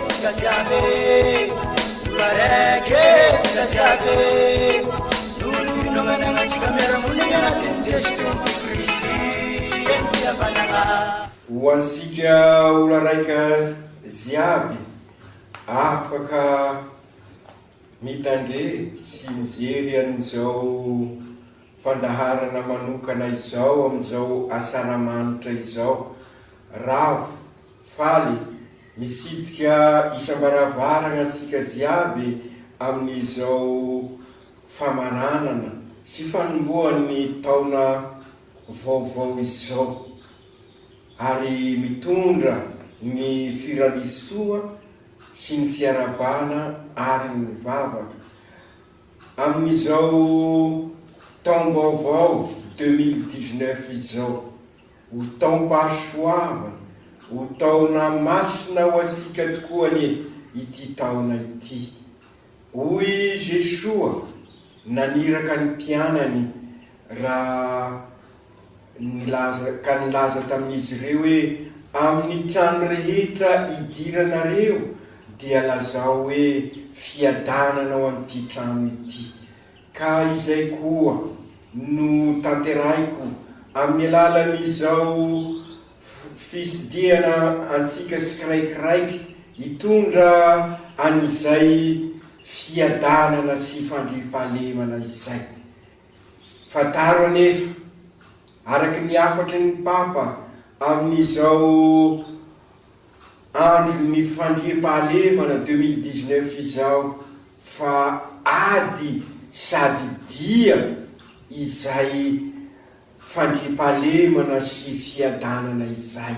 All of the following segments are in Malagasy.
skajabe mareke skajabe dulu mananga chikamera munena Jesu Kristi ya banana hoansika ola raika ziaby afaka mitandre sy mijery an'izao fandaharana manokana izao amin'izao asaramanitra izao ravo faly misidika isambaravarana atsika ziaby amin'izao famaranana sy fanombohan'ny taona vaovao izao ary mitondra ny firalisoa sy ny fiarabana ary ny vavaka amin'izao taom-baovao 2019 izao ho taom-pahasoavana ho taona masina ho asika tokoa ny ity taona ity hoy Jesoa naniraka ny mpianany raha nilaza tamin'izy ireo hoe amin'ny trano rehetra idiranareo dia lazao hoe fiadanana ao amin'ity trano ity ka izay koa no tanteraiko amin'ny alalan'izao fisidiana ansika sikiraikiraiky hitondra an'izay fiadanana sy fandripahalemana izay fataro anefa araky ny afatry ny papa amin'izao andro ny fandripahalemana 2019 izao fa ady sady dia izay fandripahalemana sy fiadanana izay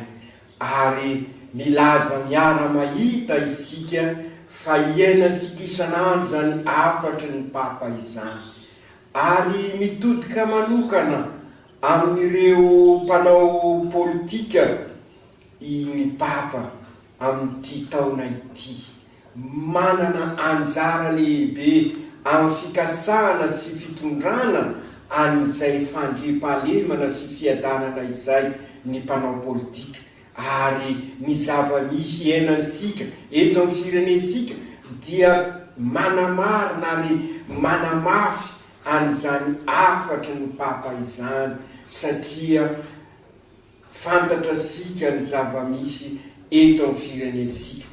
ary milaza miara mahita isika fa iainasika isan'andro zany afatry ny papa izany ary mitodika manokana amin'ireo mpanao politika ny papa amin'ity taona ity manana anjara lehibe amin'ny fikasana sy fitondrana an'izay fandripahalemana sy fiadanana izay ny mpanao politika ary ny zava-misy iainansika eto amin'ny firenensika dia manamarina ary manamafy an'izany afatry ny papa izany satria fantatra sika ny zava-misy eto amin'ny firenensika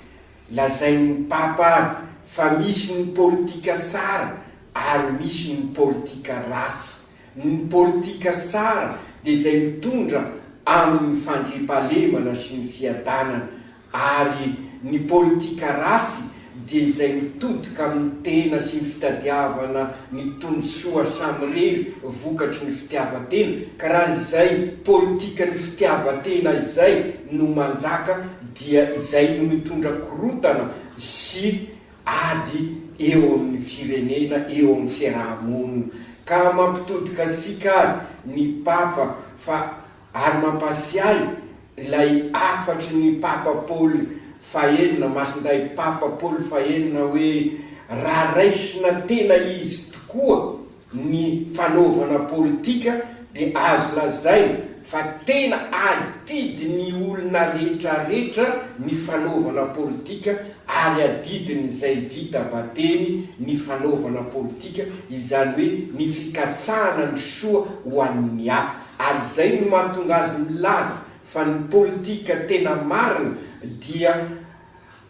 lazain'ny papa fa misy ny politika sara ary misy ny politika rasy ny politika sara dia izay mitondra amin'ny fandripahalemana sy ny fiadanana ary ny politika rasy dia izay mitodika amin'ny tena sy ny fitadiavana ny tombosoa samirery vokatry ny fitiavatena ka raha izay politika ny fitiavatena izay no manjaka dia izay no mitondra korotana sy ady eo amin'ny firenena eo amin'ny fiarahamonina ka mampitodika sika ny papa fa ary mampasiahy ilay afatry ny papa Paoly fahenina masinday papa Paoly fahenina hoe raha raisina tena izy tokoa ny fanaovana politika dia azo lazaina fa tena adidy ny olona rehetrarehetra ny fanaovana politika ary adidiny izay vita bateny ny fanaovana politika izany hoe ny fikasana ny soa ho an'ny hafa ary izay no mahatonga azy milaza fa ny politika tena marina dia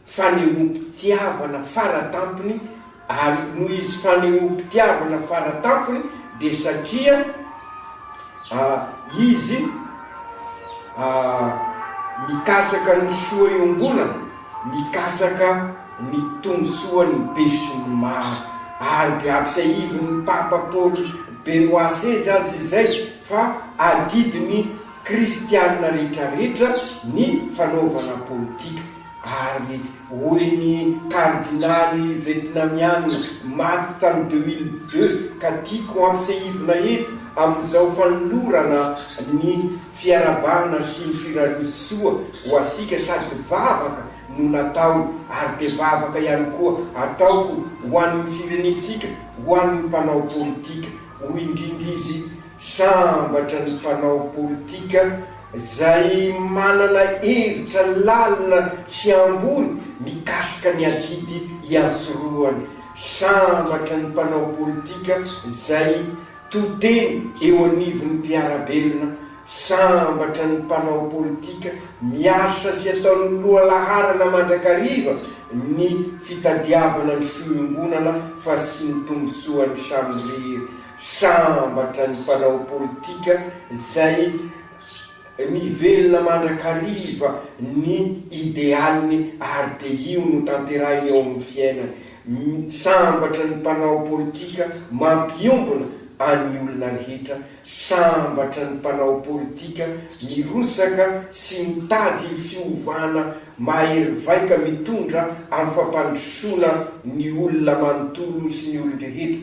fanehoam-pitiavana faratampony ary noho izy fanehoam-pitiavana faratampony dia satria izy mikasaka ny soa iombonana mikasaka ny tombosoa ny be sy ny maro ary dia ampisahivin'ny papa Paoly Benoît XVI azy izay fa adidiny kristianina rehetrarehetra ny fanaovana politika ary hoy ny kardinaly vietnamiana maty tamin'ny 2002 ka tiako ampitsahivina eto amin'izao fanolorana ny fiarabana sy ny firalisoa ho asika sady vavaka no natao ary dia vavaka ihany koa ataoko ho an'ny firenensika ho an'ny mpanao politika ho indrindra izy sambatra ny mpanao politika zay manana hevitra lalina sy ambony mikasika ny adidy iazoroany. Sambatra ny mpanao politika zay toteny eo anivon'ny mpiarabelona. Sambatra ny mpanao politika miasa sy ataon'ny loha laharana mandrakariva ny fitadiavana ny soimbonana fa sy ny tombosoan'ny samy rery. Sambatra ny mpanao politika zay mivelona mandrakariva ny idealiny ary de io no tanterahiny eo amin'ny fiainany. Sambatra ny mpanao politika mampiombona any olona rehetra. Sambatra ny mpanao politika mirosaka sy mitady fiovana mahery vaika mitondra amin'ny fampandrosoana ny olona manontolo sy ny olona rehetra.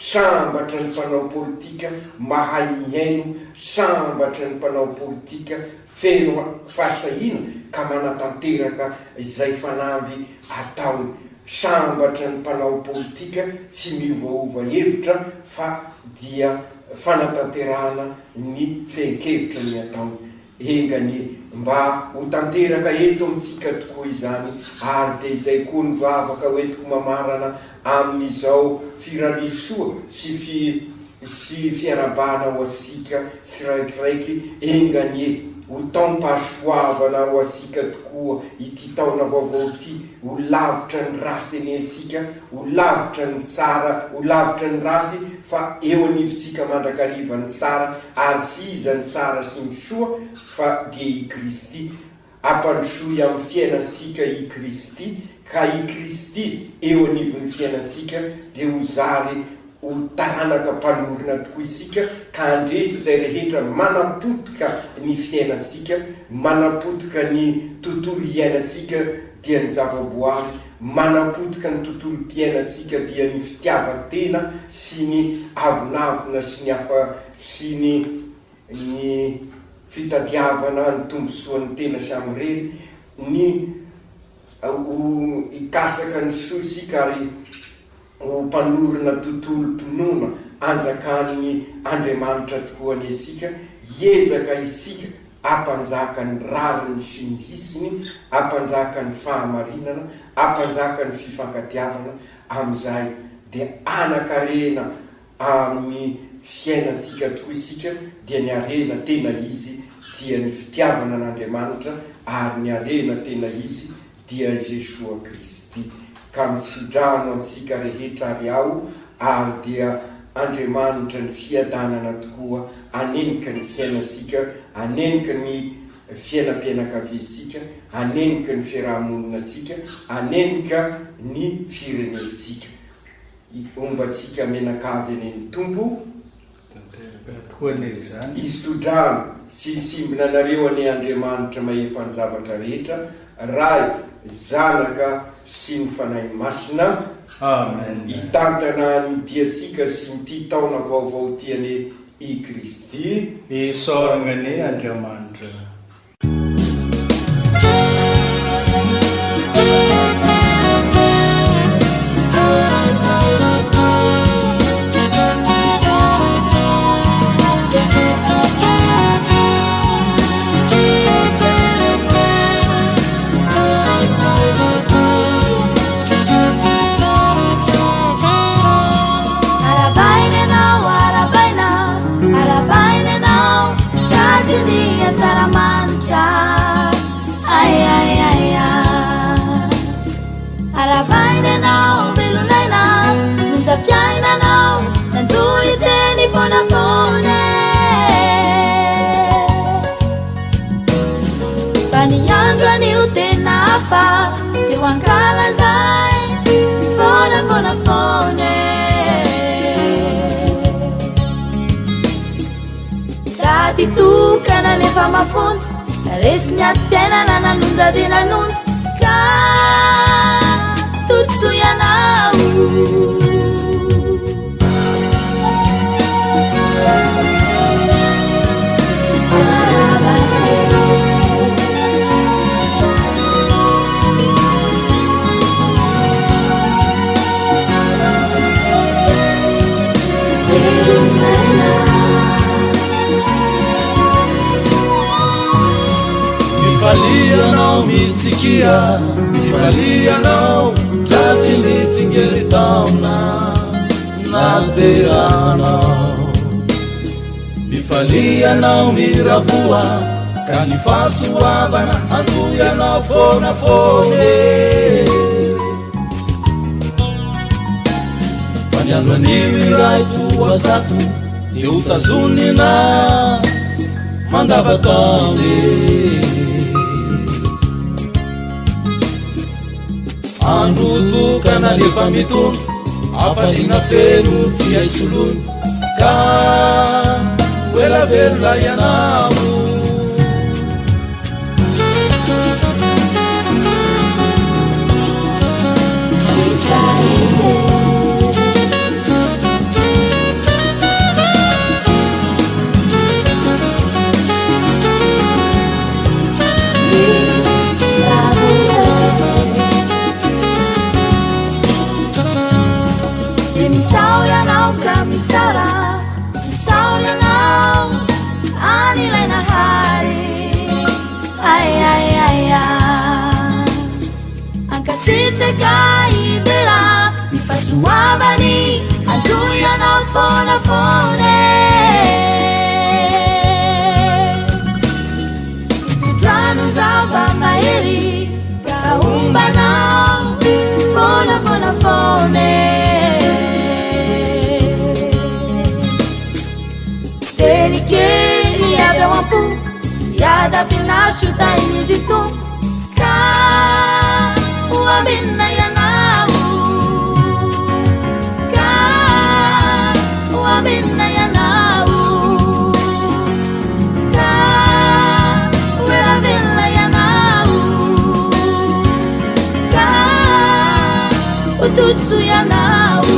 Sambatra ny mpanao politika mahay miaino. Sambatra ny mpanao politika feno fahasahina ka manatanteraka izay fanamby ataony. Sambatra ny mpanao politika tsy miovaova hevitra fa dia fanatanterahana ny fenkevitra ny ataony. Engany mba ho tanteraka eto amintsika tokoa izany, ary de izay koa ny vavaka hoentiko mamarana amin'izao firarisoa sy fiarabana ho asika sy raikiraiky. Engany ho taom-pahasoavana ho asika tokoa ity taona vaovao ty. Ho lavitra ny rasy eny ansika, ho lavitra ny tsara, ho lavitra ny rasy fa eo anivontsika mandrakariva ny tsara, ary sy iza ny tsara sy ny soa fa de i Kristy. Ampandrosoy amin'ny fiainansika i Kristy, ka i Kristy eo anivon'ny fiainansika de ho zary ho taranaka mpanorina tokoa isika, ka andresy zay rehetra manapotika ny fiainansika, manapotika ny tontolo iainansika dia ny zavaboary, manapotika ny tontolo mpiainansika dia ny fitiavan-tena sy ny avinavina sy ny afa sy ny fitadiavana ny tombosoan'ny tena samy rery, ny ikasaka ny soisika ary ho mpanorina tontolo mpinona anjakan'ny Andriamanitra tokoa any asika. Hiezaka isika ampanjaka ny rariny sy ny hisiny, ampanjaka ny fahamarinana, ampanjaka ny fifankatiavana. Amin'izay dia anakarena amin'ny fiainansika tokoa isika, dia ny arena tena izy dia ny fitiavana an'Andriamanitra, ary ny arena tena izy dia Jesosy Kristy. Ka misodrano ansika rehetra ary ao, ary dia Andriamanitra ny fiadanana tokoa anenika ny fiainasika, anenika ny fiainam-pianakaviasika, anenika ny fiarahamoninasika, anenika ny firenensika. Ombatsika menakavy eny Tompo isodrano sy isimbina anareo ane Andriamanitra mahefa ny zavatra rehetra, ray, zanaka sy ny fanahy masina. Amen. Hitantana ny diasika sy ny ty taona vaovao tiane i Kristy. Isorana ne Andriamanitra. Tukana lefa mafunzo resi nyati piainana nanonja de nanonja ka tutsu yanau. mifalianao mitsikia, mifalianao traty mitsingeritaona nateanao, mifalianao miravua ka ny fahasoavana antoyanao fonafone. Fa ny andro anio iray toazato de ho tazonina mandavataone. Andro tokana lefa mitondro afalina feno tsy hay solony ka ela velona ianamo. Misaurianao ka misaura, misaurianao anilay nahary. Ay ay ay ay, ankasitraka idera ny fahasoavany antoyanao fonafone. Todrano zava-mahery ka ombanao fonafonafone. Denikeri abbiamo un po' yada pinasciu dai nizito ka uabinna yanau ka uabinna yanau ka uabinna yanau ka ututsu yanau.